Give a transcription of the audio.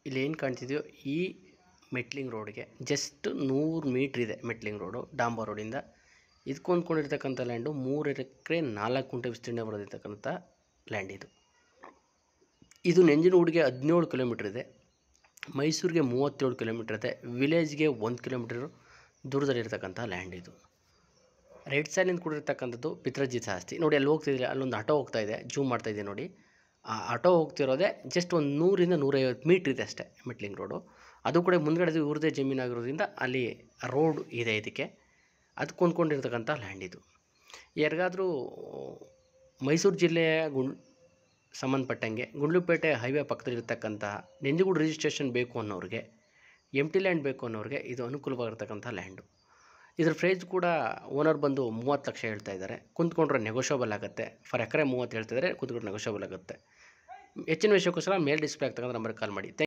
ಇಲ್ಲಿ ಏನು ಕಾಣ್ತಿದೆಯೋ ಈ ಮೆಟ್ಲಿಂಗ್ ರೋಡ್ಗೆ ಜಸ್ಟ್ 100 ಮೀಟ್ರ್ ಇದೆ. ಮೆಟ್ಲಿಂಗ್ ರೋಡು ಡಾಂಬರ್ ರೋಡಿಂದ ಇದಕ್ಕೆ ಹೊಂದ್ಕೊಂಡಿರ್ತಕ್ಕಂಥ ಲ್ಯಾಂಡು 3 ಎಕರೆ 4 ಗುಂಟೆ ವಿಸ್ತೀರ್ಣ ಬರೆದಿರ್ತಕ್ಕಂಥ ಲ್ಯಾಂಡ್ ಇದು. ಇದು ನಂಜನಗೂಡಿಗೆ 17 ಕಿಲೋಮೀಟ್ರ್ ಇದೆ, ಮೈಸೂರಿಗೆ 37 ಕಿಲೋಮೀಟ್ರ್ ಇದೆ, ವಿಲೇಜ್ಗೆ 1 ಕಿಲೋಮೀಟ್ರ್ ದೂರದಲ್ಲಿರ್ತಕ್ಕಂಥ ಲ್ಯಾಂಡ್ ಇದು. ರೈಟ್ ಸೈಡ್ನಿಂದ ಕೂಡಿರ್ತಕ್ಕಂಥದ್ದು ಪಿತ್ರಾರ್ಜಿತ ಆಸ್ತಿ. ನೋಡಿ ಅಲ್ಲಿ ಹೋಗ್ತಿದ್ರೆ ಅಲ್ಲೊಂದು ಆಟೋ ಹೋಗ್ತಾ ಇದೆ, ಜೂಮ್ ಮಾಡ್ತಾ ಇದೆ ನೋಡಿ. ಆ ಆಟೋ ಹೋಗ್ತಿರೋದೇ ಜಸ್ಟ್ ಒಂದು 100ರಿಂದ 150 ಮೀಟ್ರ್ ಇದೆ ಅಷ್ಟೇ ಮೆಟ್ಲಿಂಗ್ ರೋಡು. ಅದು ಕೂಡ ಮುಂದ್ಗಡೆ ಇವ್ರದ್ದೇ ಜಮೀನಾಗಿರೋದ್ರಿಂದ ಅಲ್ಲಿ ರೋಡ್ ಇದೆ ಇದಕ್ಕೆ. ಅದಕ್ಕೆ ಹೊಂದ್ಕೊಂಡಿರ್ತಕ್ಕಂಥ ಲ್ಯಾಂಡ್ ಇದು. ಯಾರಿಗಾದರೂ ಮೈಸೂರು ಜಿಲ್ಲೆಯ ಸಂಬಂಧಪಟ್ಟಂಗೆ ಗುಂಡ್ಲುಪೇಟೆ ಹೈವೇ ಪಕ್ಕದಲ್ಲಿರ್ತಕ್ಕಂತಹ ನಂಜನಗೂಡು ರಿಜಿಸ್ಟ್ರೇಷನ್ ಬೇಕು ಅನ್ನೋರಿಗೆ, ಎಂಟಿ ಲ್ಯಾಂಡ್ ಬೇಕು ಅನ್ನೋರಿಗೆ ಇದು ಅನುಕೂಲವಾಗಿರ್ತಕ್ಕಂಥ ಲ್ಯಾಂಡು. ಇದ್ರ ಪ್ರೈಸ್ ಕೂಡ ಓನರ್ ಬಂದು 30 ಲಕ್ಷ ಹೇಳ್ತಾ ಇದ್ದಾರೆ. ಕುಂತ್ಕೊಂಡ್ರೆ ನೆಗೋಷಿಯಬಲ್ ಆಗುತ್ತೆ. ಫಾರ್ ಎಕರೆ 30 ಹೇಳ್ತಿದ್ದಾರೆ, ಕುಂತ್ಕೊಂಡ್ರೆ ನೆಗೋಷಿಯಬಲ್ ಆಗುತ್ತೆ. ಹೆಚ್ಚಿನ ವಿಷಯಕ್ಕೋಸ್ಕರ ಮೇಲ್ ಡಿಸ್ಪ್ಲೇ ಆಗ್ತಕ್ಕಂಥ ನಂಬರ್ಗೆ ಕಾಲ್ ಮಾಡಿ.